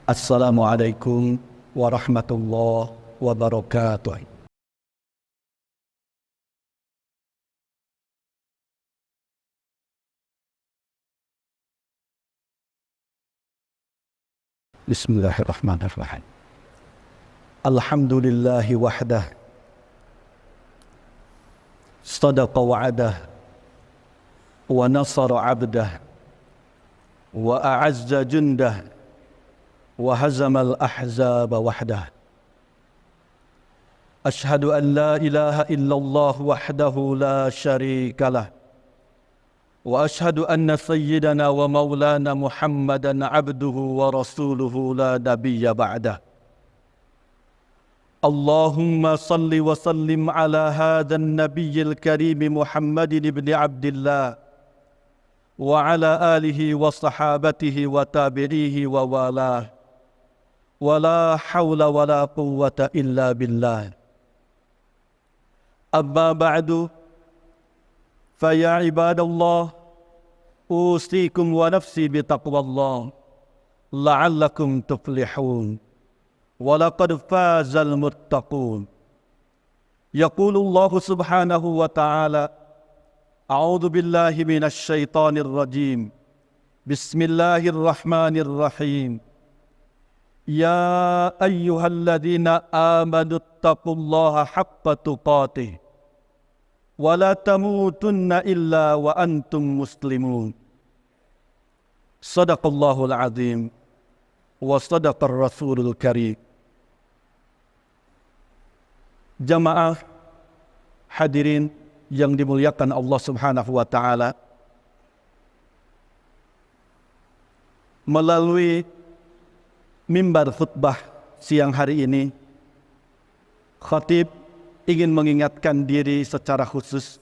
Assalamualaikum warahmatullahi wabarakatuh. Bismillahirrahmanirrahim. Alhamdulillahi wahdah. Sadaqa wa'adah. Wa nasara abdah. Wa a'azza jundah. Wa hazamal ahzaba wahdah. Ashhadu an la ilaha illallah wahdahu la sharika lah. Wa ashhadu anna sayyidana wa maulana Muhammadan abduhu wa rasuluhu la nabiyya ba'dah. Allahumma salli wa sallim ala hadhan nabiyyil karim Muhammadin ibn Abdillah wa ala alihi wa sahabatihi wa tabi'ihi wa walah. Wa la hawla wa la quwwata illa billah. Amma ba'du. Faya ibadallah, usikum wa nafsi bitaqwallah, la'allakum tuflihun, walaqad fazal muttaqun. Yaqulullahu subhanahu wa ta'ala, a'udhu billahi minasy syaitanir rajim, bismillahirrahmanirrahim. Ya ayyuhalladzina amanu taqullaha haqqa tuqatih. Wala tamutunna illa wa antum muslimun. Sadaqallahul azim wa sadaqar rasulul karim. Jamaah hadirin yang dimuliakan Allah Subhanahu wa taala, melalui mimbar khutbah siang hari ini, khatib ingin mengingatkan diri secara khusus.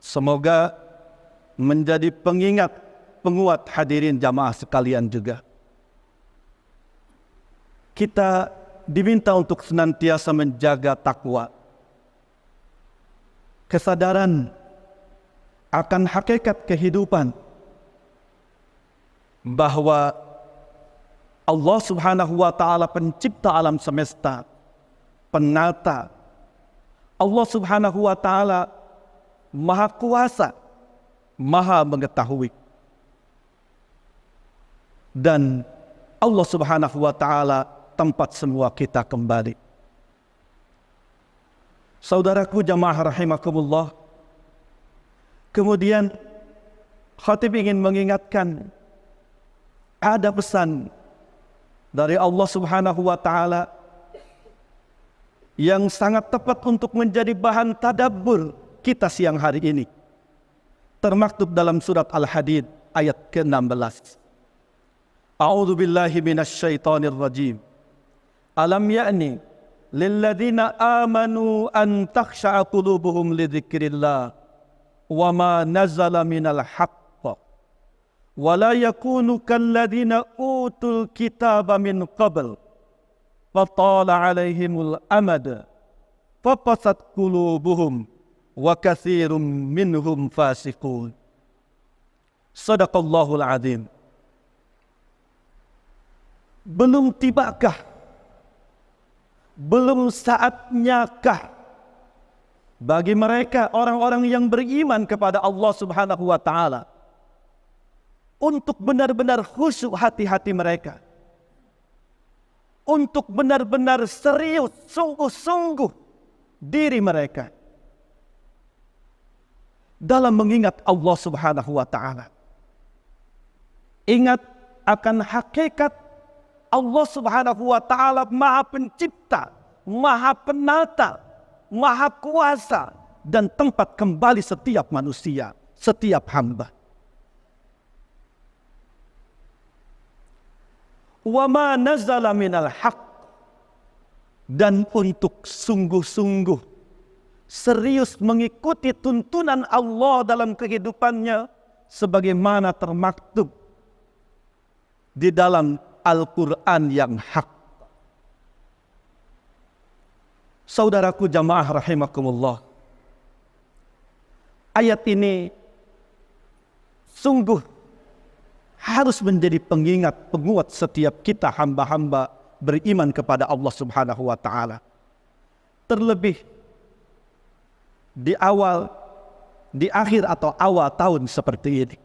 Semoga menjadi pengingat, penguat hadirin jamaah sekalian juga. Kita diminta untuk senantiasa menjaga takwa, kesadaran akan hakikat kehidupan, bahwa Allah Subhanahu wa ta'ala pencipta alam semesta, penata. Allah Subhanahu wa ta'ala maha kuasa, maha mengetahui. Dan Allah Subhanahu wa ta'ala tempat semua kita kembali. Saudaraku jamaah rahimakumullah, kemudian khatib ingin mengingatkan, ada pesan dari Allah Subhanahu wa ta'ala yang sangat tepat untuk menjadi bahan tadabbur kita siang hari ini. Termaktub dalam surat Al-Hadid ayat ke-16. A'udzu billahi minasy syaithanir rajim. Alam ya'ni lilladzina amanu an takhsha'a qulubuhum li dzikrillah wa ma nazala minal haqq wa la yakunu kalladzina utul kitaba min qabl fatala alaihimul amad faqasat qulubuhum wa katsirum minhum fasiqun. Sadaqallahul azim. Belum tibakah, belum saatnyakah bagi mereka orang-orang yang beriman kepada Allah Subhanahu wa ta'ala untuk benar-benar khusyuk hati-hati mereka, untuk benar-benar serius, sungguh-sungguh diri mereka dalam mengingat Allah Subhanahu wa ta'ala. Ingat akan hakikat Allah Subhanahu wa ta'ala maha pencipta, maha penata, maha kuasa, dan tempat kembali setiap manusia, setiap hamba. Wa ma nazala minal haqq, dan untuk sungguh-sungguh serius mengikuti tuntunan Allah dalam kehidupannya sebagaimana termaktub di dalam Al-Quran yang hak. Saudaraku jamaah rahimakumullah, ayat ini sungguh harus menjadi pengingat, penguat setiap kita hamba-hamba beriman kepada Allah Subhanahu wa taala. Terlebih di akhir atau awal tahun seperti ini.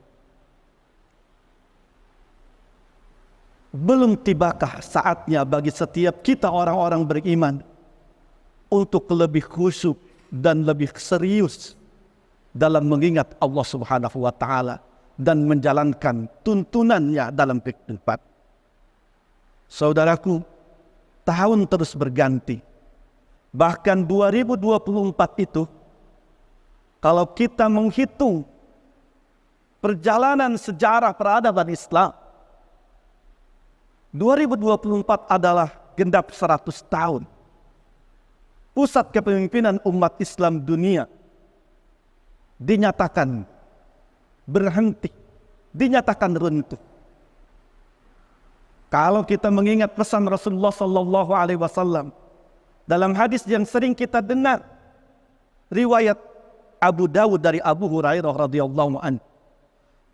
Belum tibakah saatnya bagi setiap kita orang-orang beriman untuk lebih khusyuk dan lebih serius dalam mengingat Allah Subhanahu wa taala dan menjalankan tuntunannya dalam kehidupan. Saudaraku, tahun terus berganti. Bahkan 2024 itu, kalau kita menghitung perjalanan sejarah peradaban Islam, 2024 adalah genap 100 tahun. Pusat kepemimpinan umat Islam dunia dinyatakan berhenti, dinyatakan runtuh. Kalau kita mengingat pesan Rasulullah Sallallahu Alaihi Wasallam dalam hadis yang sering kita dengar, riwayat Abu Dawud dari Abu Hurairah radhiyallahu anhu,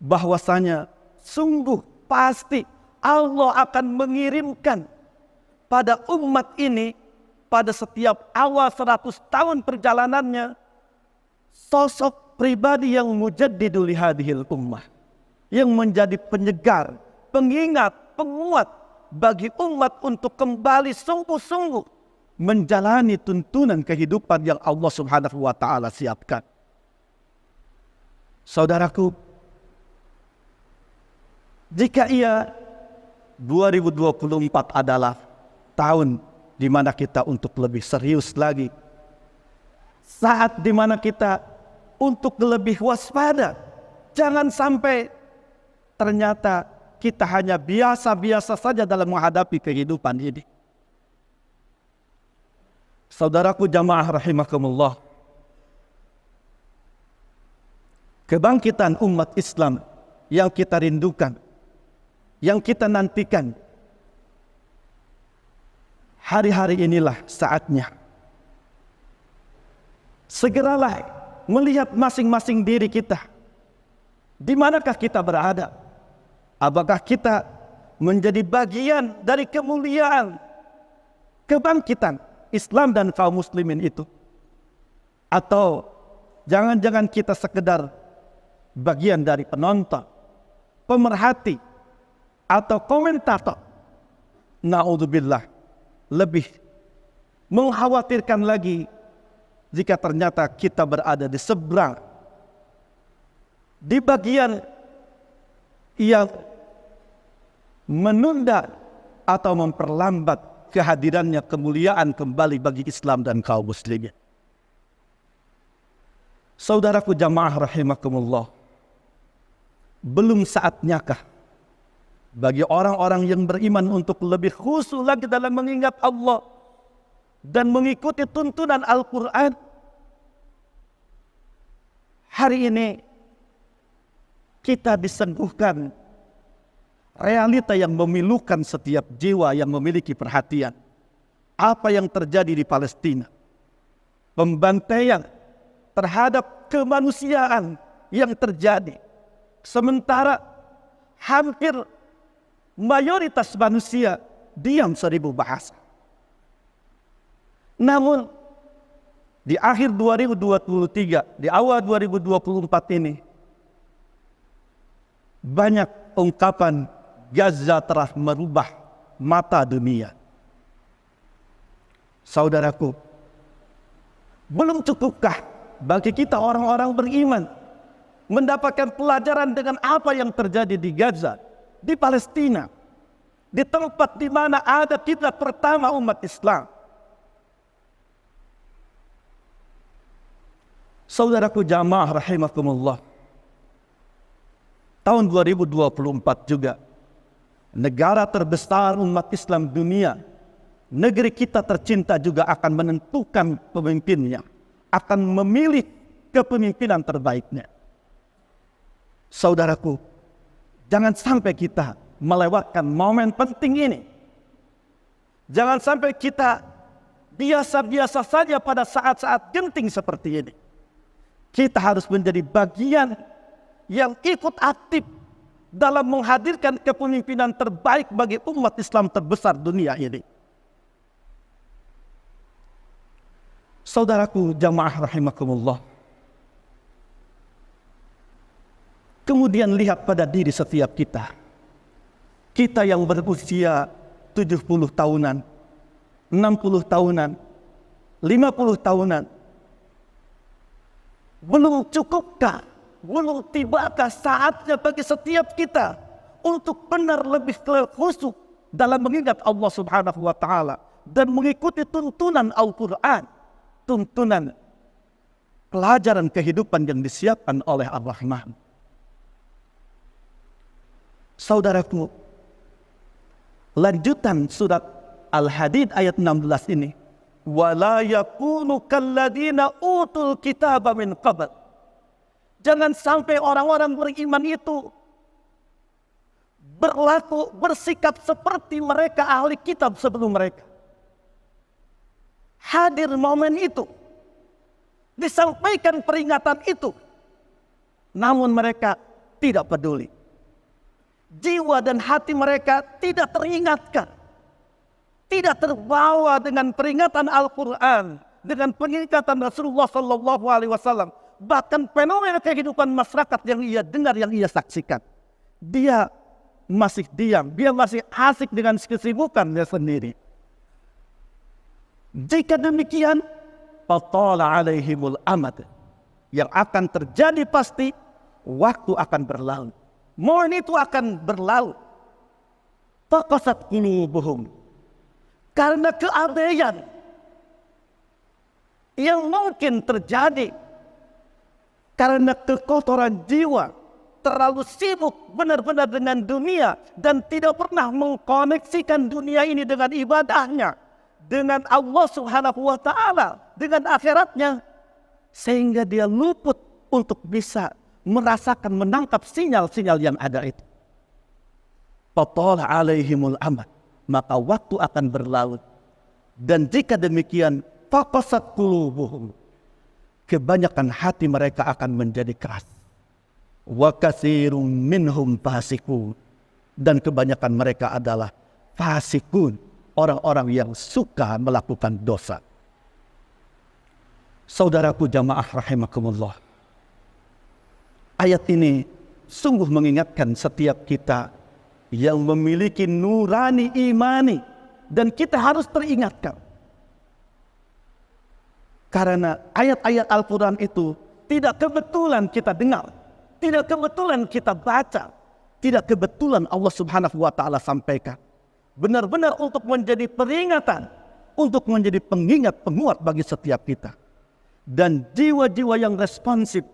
bahwasanya sungguh pasti Allah akan mengirimkan pada umat ini pada setiap awal 100 tahun perjalanannya sosok pribadi yang mujaddidul hadhil ummah, yang menjadi penyegar, pengingat, penguat bagi umat untuk kembali sungguh-sungguh menjalani tuntunan kehidupan yang Allah Subhanahu wa taala siapkan. Saudaraku, jika 2024 adalah tahun di mana kita untuk lebih serius lagi, saat di mana kita untuk lebih waspada, jangan sampai ternyata kita hanya biasa-biasa saja dalam menghadapi kehidupan ini. Saudaraku jamaah rahimakumullah, kebangkitan umat Islam yang kita rindukan, yang kita nantikan, hari-hari inilah saatnya. Segeralah melihat masing-masing diri kita. Di manakah kita berada? Apakah kita menjadi bagian dari kemuliaan kebangkitan Islam dan kaum muslimin itu? Atau jangan-jangan kita sekedar bagian dari penonton, pemerhati, atau komentator? Na'udzubillah, lebih mengkhawatirkan lagi jika ternyata kita berada di seberang, di bagian yang menunda atau memperlambat kehadirannya kemuliaan kembali bagi Islam dan kaum muslimin. Saudaraku jamaah rahimakumullah, belum saatnyakah bagi orang-orang yang beriman untuk lebih khusyuk lagi dalam mengingat Allah dan mengikuti tuntunan Al-Quran? Hari ini kita disentuhkan realita yang memilukan setiap jiwa yang memiliki perhatian. Apa yang terjadi di Palestina? Pembantaian terhadap kemanusiaan yang terjadi. Sementara hampir mayoritas manusia diam 1000 bahasa. Namun di akhir 2023, di awal 2024 ini, banyak ungkapan Gaza telah merubah mata dunia. Saudaraku, belum cukupkah bagi kita orang-orang beriman mendapatkan pelajaran dengan apa yang terjadi di Gaza, di Palestina, di tempat di mana ada kiblat pertama umat Islam? Saudaraku jamaah rahimakumullah, tahun 2024 juga negara terbesar umat Islam dunia, negeri kita tercinta juga akan menentukan pemimpinnya, akan memilih kepemimpinan terbaiknya. Saudaraku, jangan sampai kita melewatkan momen penting ini. Jangan sampai kita biasa-biasa saja pada saat-saat genting seperti ini. Kita harus menjadi bagian yang ikut aktif dalam menghadirkan kepemimpinan terbaik bagi umat Islam terbesar dunia ini. Saudaraku jamaah rahimakumullah. Kemudian lihat pada diri setiap kita. Kita yang berusia 70 tahunan, 60 tahunan, 50 tahunan. Belum cukupkah, belum tibakah saatnya bagi setiap kita untuk benar lebih khusyuk dalam mengingat Allah Subhanahu wa taala dan mengikuti tuntunan Al-Qur'an, tuntunan pelajaran kehidupan yang disiapkan oleh Ar-Rahman. Saudaraku, lanjutan surat Al-Hadid ayat 16 ini, wala yakunu kalladina utul kitaba min qabl. Jangan sampai orang-orang beriman itu berlaku, bersikap seperti mereka ahli kitab sebelum mereka. Hadir momen itu, disampaikan peringatan itu, namun mereka tidak peduli. Jiwa dan hati mereka tidak teringatkan, tidak terbawa dengan peringatan Al-Quran, dengan peringatan Rasulullah Sallallahu Alaihi Wasallam, bahkan fenomena kehidupan masyarakat yang ia dengar, yang ia saksikan. Dia masih diam, dia masih asik dengan kesibukannya sendiri. Jika demikian, fatala alaihimul amad. Yang akan terjadi pasti, waktu akan berlalu. Momen itu akan berlalu. Faqasat qulubuhum. Karena keabaian yang mungkin terjadi, karena kekotoran jiwa, terlalu sibuk benar-benar dengan dunia dan tidak pernah mengkoneksikan dunia ini dengan ibadahnya, dengan Allah Subhanahu wa taala, dengan akhiratnya, sehingga dia luput untuk bisa merasakan, menangkap sinyal-sinyal yang ada itu. Fatala alaihimul amad, maka waktu akan berlalu. Dan jika demikian, faqasat qulubuhum, kebanyakan hati mereka akan menjadi keras. Wa katsirun minhum fasiqun, dan kebanyakan mereka adalah fasikun, orang-orang yang suka melakukan dosa. Saudaraku jamaah rahimakumullah, ayat ini sungguh mengingatkan setiap kita yang memiliki nurani imani, dan kita harus teringatkan. Karena ayat-ayat Al-Quran itu tidak kebetulan kita dengar, tidak kebetulan kita baca, tidak kebetulan Allah Subhanahu wa taala sampaikan. Benar-benar untuk menjadi peringatan, untuk menjadi pengingat, penguat bagi setiap kita. Dan jiwa-jiwa yang responsif,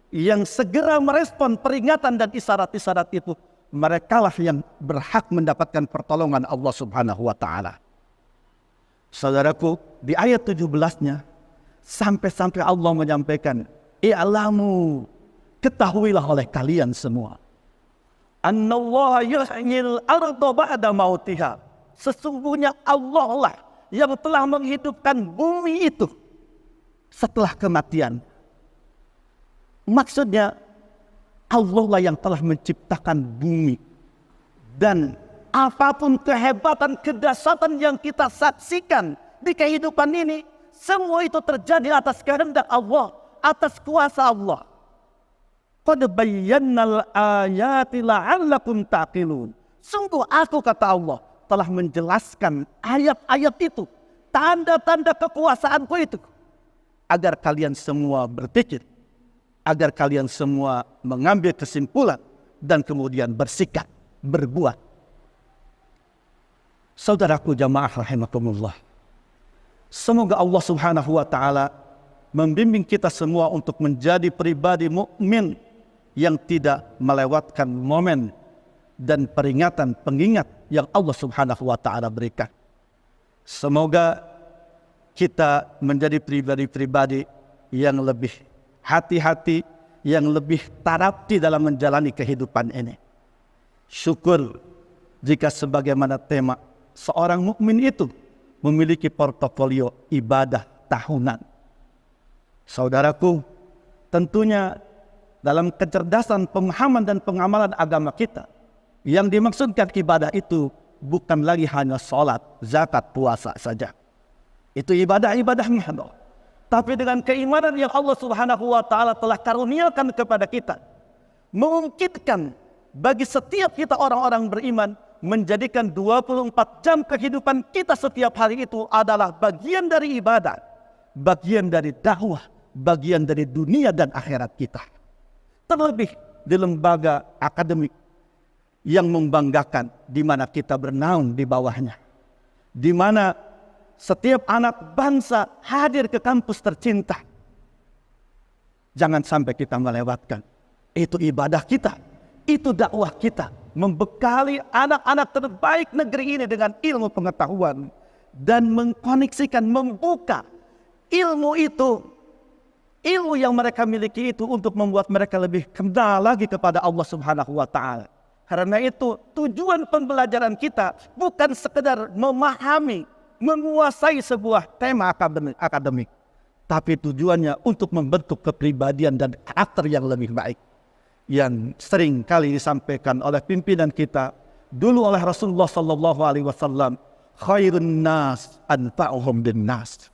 yang segera merespon peringatan dan isyarat-isyarat itu, merekalah yang berhak mendapatkan pertolongan Allah Subhanahu wa taala. Saudaraku, di ayat 17-nya sampai-sampai Allah menyampaikan, i'lamu, ketahuilah oleh kalian semua, annallaha yuhyil arda ba'da mautiha, sesungguhnya Allah lah yang telah menghidupkan bumi itu setelah kematian. Maksudnya Allah lah yang telah menciptakan bumi, dan apapun kehebatan, kedahsyatan yang kita saksikan di kehidupan ini, semua itu terjadi atas kehendak Allah, atas kuasa Allah. Qad bayyannal ayati la'allakum taqilun. Sungguh aku, kata Allah, telah menjelaskan ayat-ayat itu, tanda-tanda kekuasaanku itu, agar kalian semua berpikir, agar kalian semua mengambil kesimpulan dan kemudian bersikap, berbuat. Saudaraku jamaah rahimakumullah, semoga Allah Subhanahu wa taala membimbing kita semua untuk menjadi pribadi mukmin yang tidak melewatkan momen dan peringatan, pengingat yang Allah Subhanahu wa taala berikan. Semoga kita menjadi pribadi-pribadi yang lebih hati-hati, yang lebih tarabti dalam menjalani kehidupan ini. Syukur jika sebagaimana tema, seorang mukmin itu memiliki portofolio ibadah tahunan. Saudaraku, tentunya dalam kecerdasan pemahaman dan pengamalan agama kita, yang dimaksudkan ibadah itu bukan lagi hanya sholat, zakat, puasa saja. Itu ibadah-ibadahnya Allah. Tapi dengan keimanan yang Allah Subhanahu wa Ta'ala telah karuniakan kepada kita, memungkinkan bagi setiap kita orang-orang beriman menjadikan 24 jam kehidupan kita setiap hari itu adalah bagian dari ibadah, bagian dari dakwah, bagian dari dunia dan akhirat kita. Terlebih di lembaga akademik yang membanggakan, di mana kita bernaung di bawahnya, di mana setiap anak bangsa hadir ke kampus tercinta. Jangan sampai kita melewatkan. Itu ibadah kita, itu dakwah kita, membekali anak-anak terbaik negeri ini dengan ilmu pengetahuan dan mengkoneksikan, membuka ilmu itu, ilmu yang mereka miliki itu untuk membuat mereka lebih kenal lagi kepada Allah Subhanahu wa Ta'ala. Karena itu tujuan pembelajaran kita bukan sekedar memahami, menguasai sebuah tema akademik, tapi tujuannya untuk membentuk kepribadian dan karakter yang lebih baik, yang sering kali disampaikan oleh pimpinan kita dulu oleh Rasulullah sallallahu alaihi wasallam, khairun nas anfa'uhum bin nas.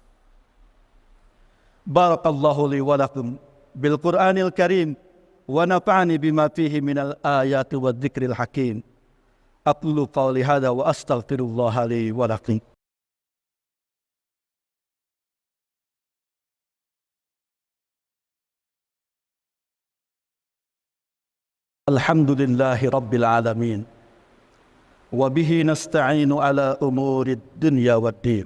Barakallahu li wa lakum bil Qur'anil Karim wa nafa'ani bima fihi minal ayati wa dzikril hakim. Aqulu qawli hadza wa astaghfirullah li wa lakum. Alhamdulillahi Rabbil Alamin, wa bihi nasta'inu ala umuri dunya waddin.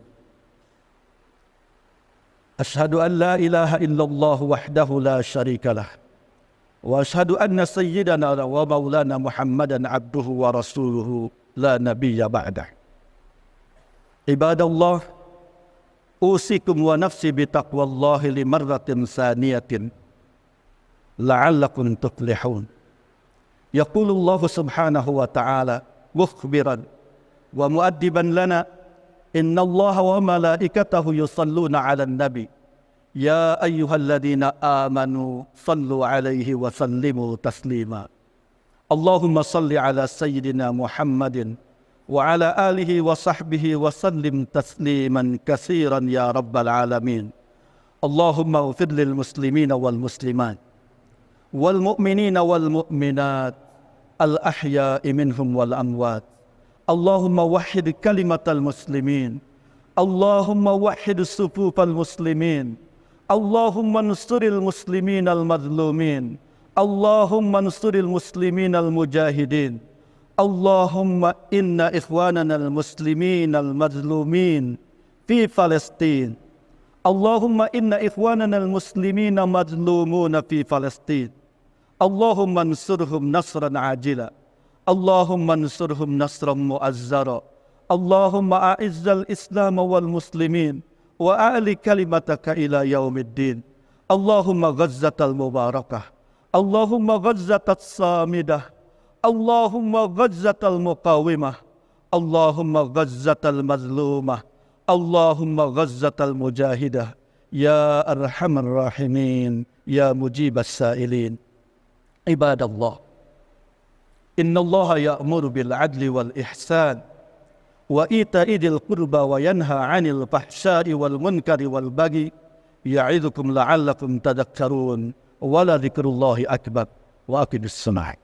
Ashhadu an la ilaha illallah wahdahu la syarika lah, wa ashhadu anna sayyidana wa maulana Muhammadan abduhu wa rasuluhu la nabiyya ba'dah. Ibadallah, usikum wa nafsi bitaqwallahi limarratin saniyatin la'allakum tuflihun. يقول الله سبحانه وتعالى مخبرا ومؤدبا لنا إن الله وملائكته يصلون على النبي يا أيها الذين آمنوا صلوا عليه وسلموا تسليما. اللهم صل على سيدنا محمد وعلى آله وصحبه وسلم تسليما كثيرا يا رب العالمين. اللهم اغفر للمسلمين والمسلمات والمؤمنين والمؤمنات الأحياء منهم والأموات. اللهم وحد كلمة المسلمين، اللهم وحد صفوف المسلمين، اللهم انصر المسلمين المظلومين، اللهم انصر المسلمين المجاهدين. اللهم إن إخواننا المسلمين المظلومين في فلسطين، اللهم إن إخواننا المسلمين مظلومون في فلسطين، اللهم انصرهم نصرا عاجلا، اللهم انصرهم نصرا مؤزرا، اللهم أعز الإسلام والمسلمين وأعل كلمتك إلى يوم الدين. اللهم غزة المباركة، اللهم غزة الصامدة، اللهم غزة المقاومة، اللهم غزة المظلومة، اللهم غزة المجاهدة يا أرحم الراحمين يا مجيب السائلين. عباد الله، إن الله يأمر بالعدل والإحسان وإيتاء ذي القربى وينهى عن الفحشاء والمنكر والبغي يعظكم لعلكم تذكرون. ولذكر الله أكبر. وأقم الصلاة.